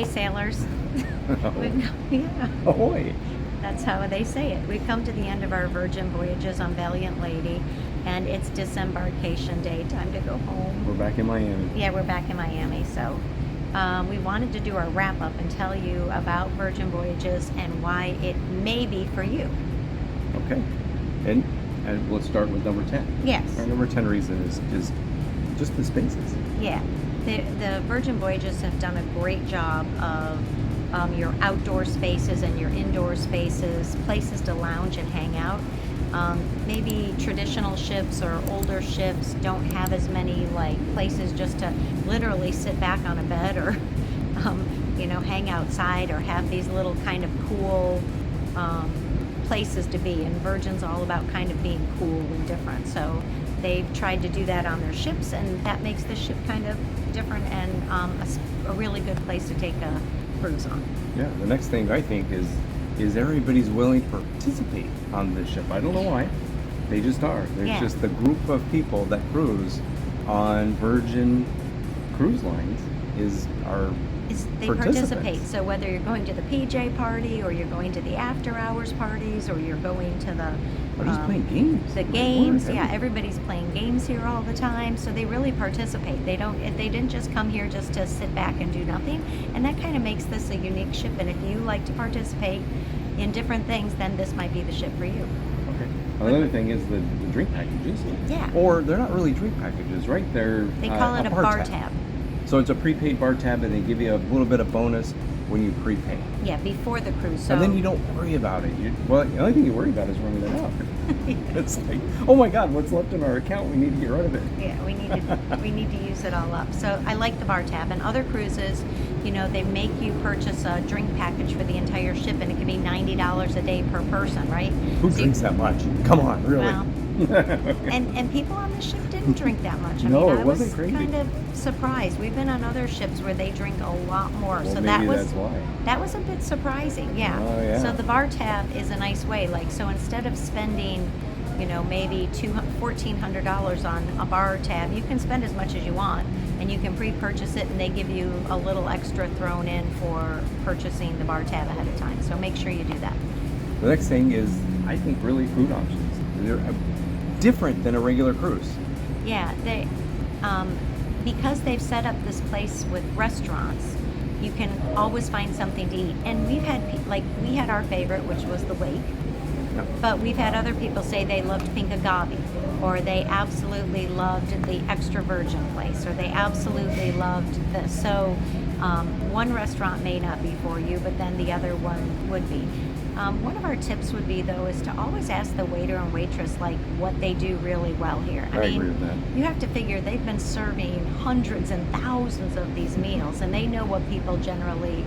Ahoy, sailors. Yeah. Ahoy. That's how they say it. We've come to the end of our Virgin Voyages on Valiant Lady, and it's disembarkation day. Time to go home. We're back in Miami. Yeah, we're back in Miami. So we wanted to do our wrap up and tell you about Virgin Voyages and why it may be for you. Okay. And let's start with number 10. Yes. Our number 10 reason is just the spaces. Yeah. The Virgin Voyages have done a great job of your outdoor spaces and your indoor spaces, places to lounge and hang out. Maybe traditional ships or older ships don't have as many like places just to literally sit back on a bed or hang outside, or have these little kind of cool places to be. And Virgin's all about kind of being cool and different, so they've tried to do that on their ships, and that makes the ship kind of different and a really good place to take a cruise on. Yeah, the next thing I think is everybody's willing to participate on this ship. I don't know why. They just are. There's just the group of people that cruise on Virgin cruise lines they participate. So whether you're going to the PJ party, or you're going to the after hours parties, or you're going to the or just playing games. The games, everybody's playing games here all the time, so they really participate. They didn't just come here just to sit back and do nothing, and that kind of makes this a unique ship. And if you like to participate in different things, then this might be the ship for you. Okay. Another thing is the drink packages. Yeah. Or they're not really drink packages, right? They call it a bar tab. So it's a prepaid bar tab, and they give you a little bit of bonus when you prepay. Yeah, before the cruise. So. And then you don't worry about it. The only thing you worry about is running it out. It's like, oh my God, what's left in our account? We need to get rid of it. Yeah, we need to use it all up. So I like the bar tab. And other cruises, they make you purchase a drink package for the entire ship, and it can be $90 a day per person, right? Who drinks that much? Come on, really? Well, and people on the ship didn't drink that much. I wasn't crazy. Kind of surprised. We've been on other ships where they drink a lot more. Well, so that's why. That was a bit surprising. Yeah. Oh, yeah. So the bar tab is a nice way. So instead of spending, maybe $1,400 on a bar tab, you can spend as much as you want, and you can pre-purchase it, and they give you a little extra thrown in for purchasing the bar tab ahead of time. So make sure you do that. The next thing is, I think, really food options. They're different than a regular cruise. Yeah, they because they've set up this place with restaurants, you can always find something to eat. And we had our favorite, which was the Wake. Yep. But we've had other people say they loved Pink Agave, or they absolutely loved the Extra Virgin place, or they absolutely loved this. So one restaurant may not be for you, but then the other one would be. One of our tips would be, though, is to always ask the waiter and waitress what they do really well here. I agree with that. You have to figure they've been serving hundreds and thousands of these meals, and they know what people generally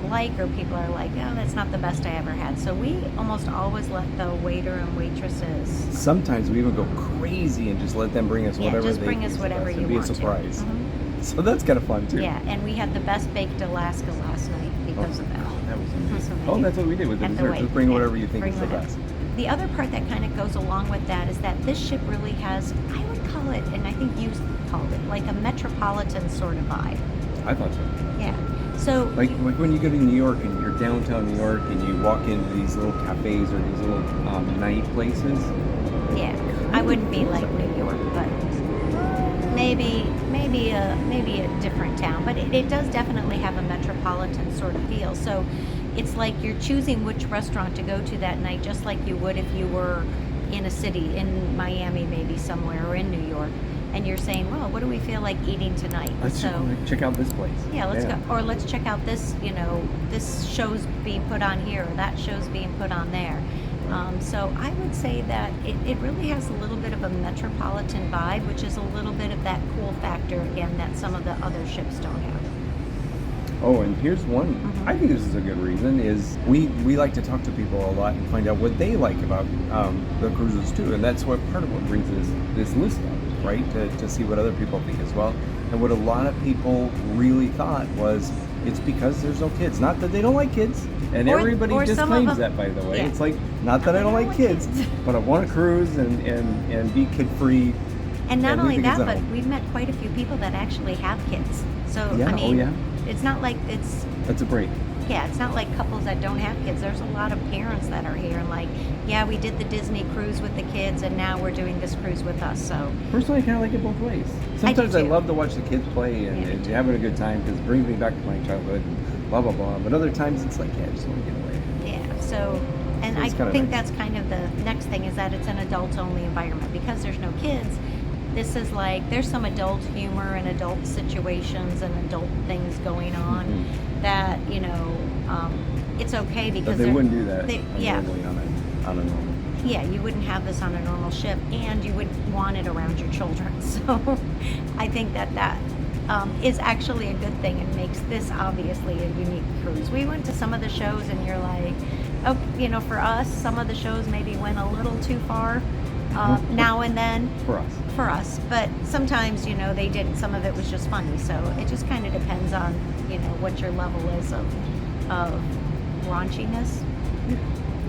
like, or people are like, oh, that's not the best I ever had. So we almost always let the waiter and waitresses. Sometimes we even go crazy and just let them bring us whatever just they bring us whatever you want. It'd be a surprise. Mm-hmm. So that's kind of fun too. Yeah, and we had the best baked Alaska last night because of that. That was amazing. Oh, that's what we did with the dessert. Just bring whatever you think is the best. The other part that kind of goes along with that is that this ship really has, I would call it, and I think you called it, like a metropolitan sort of vibe. I thought so. Yeah. So like when you go to New York and you're downtown New York and you walk into these little cafes or these little night places. Yeah, I wouldn't be like New York, but maybe a different town. But it does definitely have a metropolitan sort of feel. So it's like you're choosing which restaurant to go to that night, just like you would if you were in a city, in Miami maybe somewhere, or in New York. And you're saying, well, what do we feel like eating tonight? Let's check out this place. Yeah, let's go. Or let's check out this, this show's being put on here, or that show's being put on there. So I would say that it really has a little bit of a metropolitan vibe, which is a little bit of that cool factor, again, that some of the other ships don't have. Oh, and here's one. I think this is a good reason, is we like to talk to people a lot and find out what they like about the cruises too. And that's what part of what brings this list up, right? To see what other people think as well. And what a lot of people really thought was, it's because there's no kids. Not that they don't like kids. And everybody disclaims that, by the way. Yeah. It's like, not that I don't like kids, but I want to cruise and be kid-free. And not only that, but we've met quite a few people that actually have kids. So, Yeah, I mean, it's not like That's a break. yeah, it's not like couples that don't have kids. There's a lot of parents that are here and like, yeah, we did the Disney cruise with the kids and now we're doing this cruise with us. So Personally, I kind of like it both ways. Sometimes I too. love to watch the kids play and having a good time because it brings me back to my childhood and blah, blah, blah. But other times it's like, yeah, I just want to get away. yeah, so and So I it's kinda think nice. that's kind of the next thing is that it's an adult-only environment because there's no kids. This is like there's some adult humor and adult situations and adult things going on that it's okay because But they wouldn't do that yeah. normally on a normal. Yeah, you wouldn't have this on a normal ship, and you wouldn't want it around your children. So I think that is actually a good thing and makes this obviously a unique cruise. We went to some of the shows, and you're like, oh, for us, some of the shows maybe went a little too far now and then. For us. But sometimes, they didn't. Some of it was just funny. So it just kind of depends on, what your level is of raunchiness.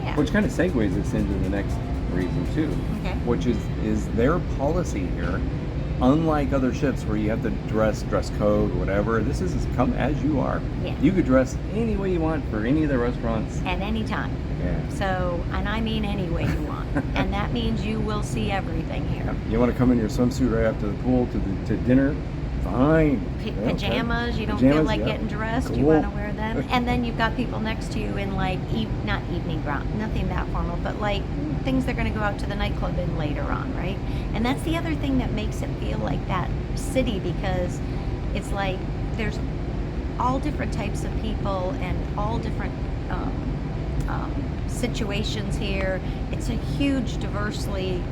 Yeah. Which kind of segues us into the next reason too, Okay. which is their policy here. Unlike other ships where you have to dress code, whatever, this is come as you are. Yeah. You could dress any way you want for any of the restaurants. At any time. Yeah. So, and I mean any way you want. And that means you will see everything here. You want to come in your swimsuit right after the pool to dinner? Fine. Pajamas, you don't Pajamas, feel like yeah. getting dressed, you Cool. want to wear them. And then you've got people next to you in like, not evening gown, nothing that formal, but like things they're going to go out to the nightclub in later on, right? And that's the other thing that makes it feel like that city because it's like there's all different types of people and all different situations here. It's a huge, diversely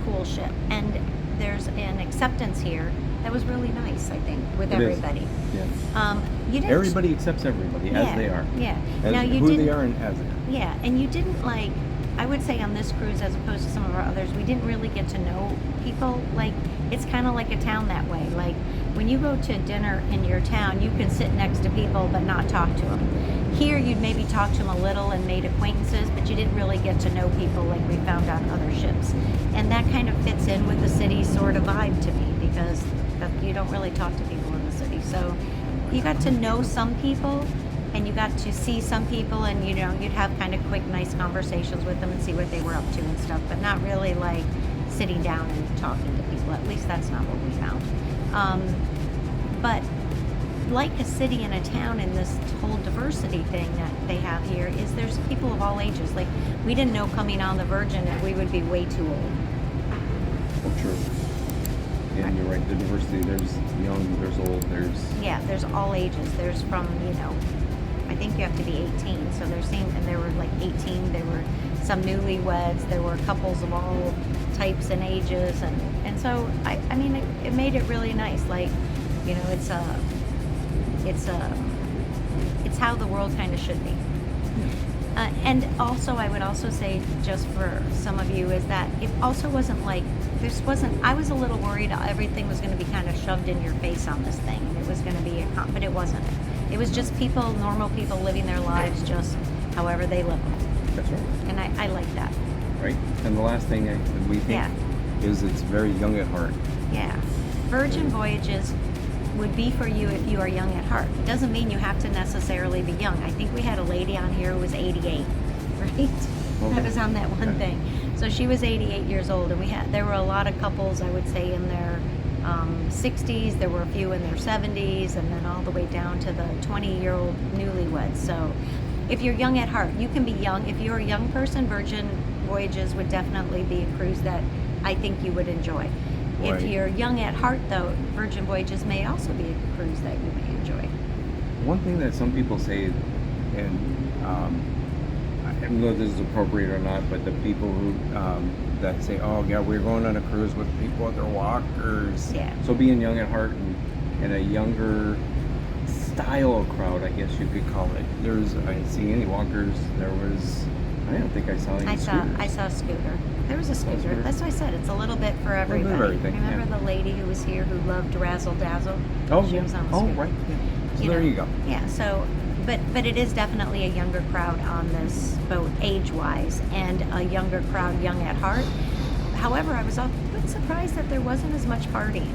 cool ship. And there's an acceptance here that was really nice, I think, with It is. everybody. Yeah. You didn't, Everybody accepts everybody as they are. Yeah. As Now you who didn't, they are and as they are. yeah, and you didn't like, I would say on this cruise as opposed to some of our others, we didn't really get to know people. Like, it's kind of like a town that way. Like, when you go to dinner in your town, you can sit next to people but not talk to them. Here, you'd maybe talk to them a little and made acquaintances, but you didn't really get to know people like we found on other ships. And that kind of fits in with the city sort of vibe to me because you don't really talk to people in the city. So you got to know some people and you got to see some people and you'd have kind of quick nice conversations with them and see what they were up to and stuff, but not really like sitting down and talking to people. At least that's not what we found. But like a city and a town in this whole diversity thing that they have here is there's people of all ages. Like we didn't know coming on the Virgin that we would be way too old. Well, true. And you're right, the diversity, there's young, there's old, there's all ages. There's from, I think you have to be 18. So and there were like 18, there were some newlyweds, there were couples of all types and ages. And so, I mean, it made it really nice. Like, it's how the world kind of should be. And also, I would also say, just for some of you, is that it also wasn't like, I was a little worried everything was going to be kind of shoved in your face on this thing. And it was going to be, but it wasn't. It was just people, normal people living their lives just however they live them. That's right. And I like that. Right. And the last thing that we think is it's very young at heart. Yeah. Virgin Voyages would be for you if you are young at heart. It doesn't mean you have to necessarily be young. I think we had a lady on here who was 88, right? Okay. That was on that one thing. So she was 88 years old, and there were a lot of couples, I would say, in their 60s. There were a few in their 70s, and then all the way down to the 20-year-old newlyweds. So if you're young at heart, you can be young. If you're a young person, Virgin Voyages would definitely be a cruise that I think you would enjoy. Right. If you're young at heart, though, Virgin Voyages may also be a cruise that you may enjoy. One thing that some people say, and I don't know if this is appropriate or not, but the people who that say, "Oh yeah, we're going on a cruise with people with their walkers." Yeah. So being young at heart and a younger style of crowd, I guess you could call it. I didn't see any walkers. I don't think I saw any scooters. I saw a scooter. There was a scooter. Scooter. That's what I said. It's a little bit for everybody. bit of everything, Remember yeah. the lady who was here who loved Razzle Dazzle? Oh, She yeah. was on the Oh, scooter. right. Yeah. So there you go. Yeah. So, but it is definitely a younger crowd on this boat, age-wise, and a younger crowd, young at heart. However, I was a bit surprised that there wasn't as much partying.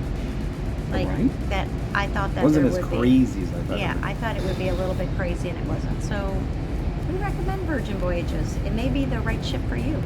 Like Right. that, I thought that Wasn't there as would crazy as I be. thought. Yeah, I thought it would be a little bit crazy, and it wasn't. So we recommend Virgin Voyages. It may be the right ship for you.